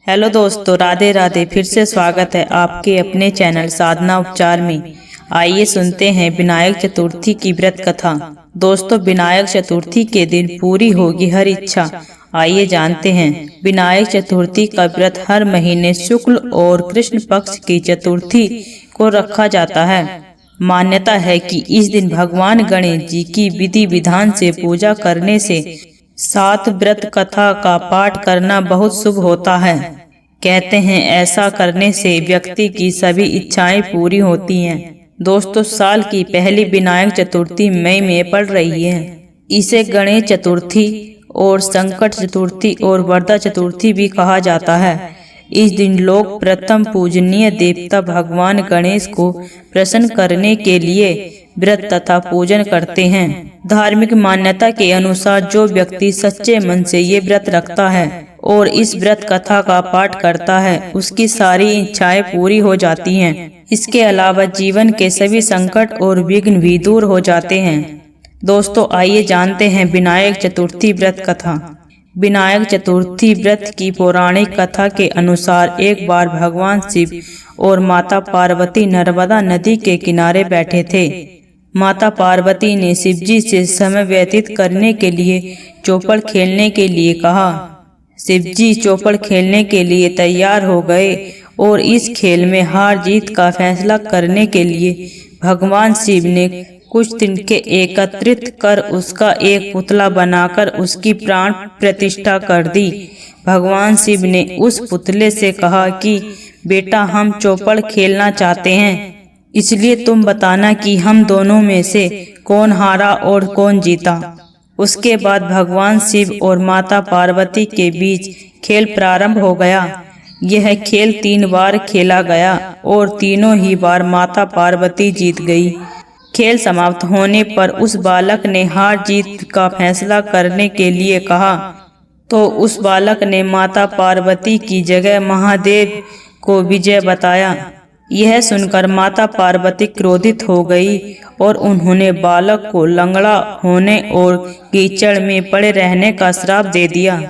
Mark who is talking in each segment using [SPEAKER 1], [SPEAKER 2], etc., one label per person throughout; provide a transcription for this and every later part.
[SPEAKER 1] Hello दोस्तों, राधे राधे। फिर से स्वागत है आपके अपने चैनल साधना उपचार में। आइए सुनते हैं विनायक चतुर्थी की व्रत कथा। दोस्तों, विनायक चतुर्थी के दिन पूरी होगी हर इच्छा। आइए जानते हैं। विनायक चतुर्थी का व्रत हर महीने शुक्ल और कृष्ण पक्ष की चतुर्थी को रखा जाता है। मान्यता है कि इस दिन भगवान गणेश जी की विधि विधान से पूजा करने से सात व्रत कथा का पाठ करना बहुत शुभ होता है। कहते हैं ऐसा करने से व्यक्ति की सभी इच्छाएं पूरी होती हैं। दोस्तों, साल की पहली विनायक चतुर्थी मई में पड़ रही है। इसे गणेश चतुर्थी और संकट चतुर्थी और वरदा चतुर्थी भी कहा जाता है। इस दिन लोग प्रथम पूजनीय देवता भगवान गणेश को प्रसन्न करने के लिए व्रत तथा पूजन करते हैं। धार्मिक मान्यता के अनुसार जो व्यक्ति सच्चे मन से ये व्रत रखता है और इस व्रत कथा का पाठ करता है, उसकी सारी इच्छाएं पूरी हो जाती हैं। इसके अलावा जीवन के सभी संकट और विघ्न भी दूर हो जाते हैं। दोस्तों, आइए जानते हैं विनायक चतुर्थी व्रत कथा। विनायक चतुर्थी व्रत की पौराणिक कथा के अनुसार एक बार भगवान शिव और माता पार्वती नर्मदा नदी के किनारे बैठे थे। माता पार्वती ने शिवजी से समय व्यतीत करने के लिए चौपड़ खेलने के लिए कहा। शिवजी चौपड़ खेलने के लिए तैयार हो गए और इस खेल में हार जीत का फैसला करने के लिए भगवान शिव ने कुछ तिनके एकत्रित कर उसका एक पुतला बनाकर उसकी प्राण प्रतिष्ठा कर दी। भगवान शिव ने उस पुतले से कहा कि बेटा, हम चौपड़ खेलना चाहते हैं, इसलिए तुम बताना कि हम दोनों में से कौन हारा और कौन जीता। उसके बाद भगवान शिव और माता पार्वती के बीच खेल प्रारंभ हो गया। यह खेल 3 बार खेला गया और तीनों ही बार माता पार्वती जीत गई। खेल समाप्त होने पर उस बालक ने हार जीत का फैसला करने के लिए कहा, तो उस बालक ने माता पार्वती की जगह महादेव को विजय बताया। यह सुनकर माता पार्वती क्रोधित हो गई और उन्होंने बालक को लंगड़ा होने और कीचड़ में पड़े रहने का श्राप दे दिया।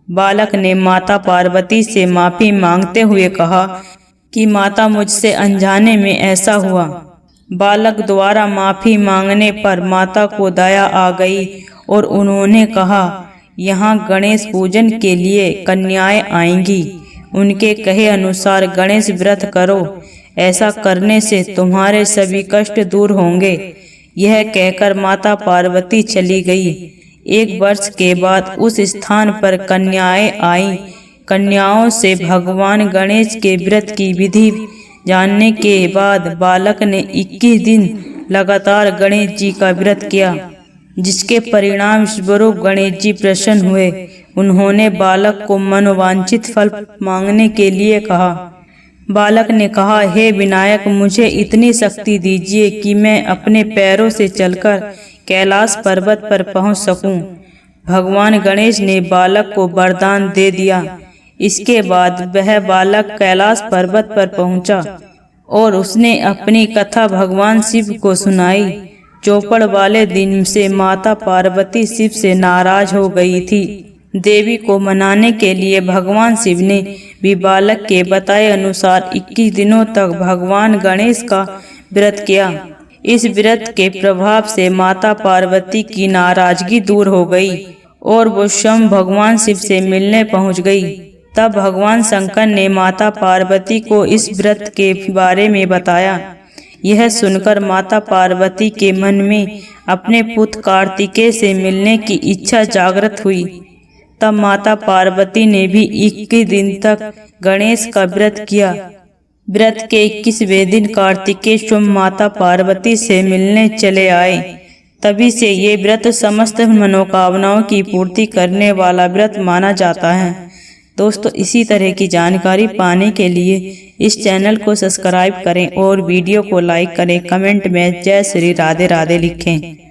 [SPEAKER 1] बालक ने माता पार्वती से माफी मांगते हुए कहा कि माता, मुझसे अनजाने में ऐसा हुआ। बालक द्वारा माफी मांगने पर माता को दया आ गई और उन्होंने कहा, यहाँ गणेश पूजन के लिए कन्याएं आएंगी, उनके कहे अनुसार गणेश व्रत करो, ऐसा करने से तुम्हारे सभी कष्ट दूर होंगे। यह कहकर माता पार्वती चली गई। 1 वर्ष के बाद उस स्थान पर कन्याएं आईं। कन्याओं से भगवान गणेश के व्रत की विधि जानने के बाद बालक ने 21 दिन लगातार गणेश जी का व्रत किया, जिसके परिणाम स्वरूप गणेश जी प्रसन्न हुए। उन्होंने बालक को मनोवांछित फल मांगने के लिए कहा। बालक ने कहा, हे विनायक, मुझे इतनी शक्ति दीजिए कि मैं अपने पैरों से चलकर कैलाश पर्वत पर पहुंच सकूं। भगवान गणेश ने बालक को वरदान दे दिया। इसके बाद वह बालक कैलाश पर्वत पर पहुंचा और उसने अपनी कथा भगवान शिव को सुनाई। चौपड़ वाले दिन से माता पार्वती शिव से नाराज हो गई थी। देवी को मनाने के लिए भगवान शिव ने भी बालक के बताए अनुसार 21 दिनों तक भगवान गणेश का व्रत किया। इस व्रत के प्रभाव से माता पार्वती की नाराजगी दूर हो गई और वो स्वयं भगवान शिव से मिलने पहुंच गई। तब भगवान शंकर ने माता पार्वती को इस व्रत के बारे में बताया। यह सुनकर माता पार्वती के मन में अपने पुत्र कार्तिकेय से मिलने की इच्छा जागृत हुई। तब माता पार्वती ने भी 21 दिन तक गणेश का व्रत किया। व्रत के 21वें दिन कार्तिकेय स्वयं माता पार्वती से मिलने चले आए। तभी से ये व्रत समस्त मनोकामनाओं की पूर्ति करने वाला व्रत माना जाता है। दोस्तों, इसी तरह की जानकारी पाने के लिए इस चैनल को सब्सक्राइब करें और वीडियो को लाइक करें। कमेंट में जय श्री राधे राधे लिखें।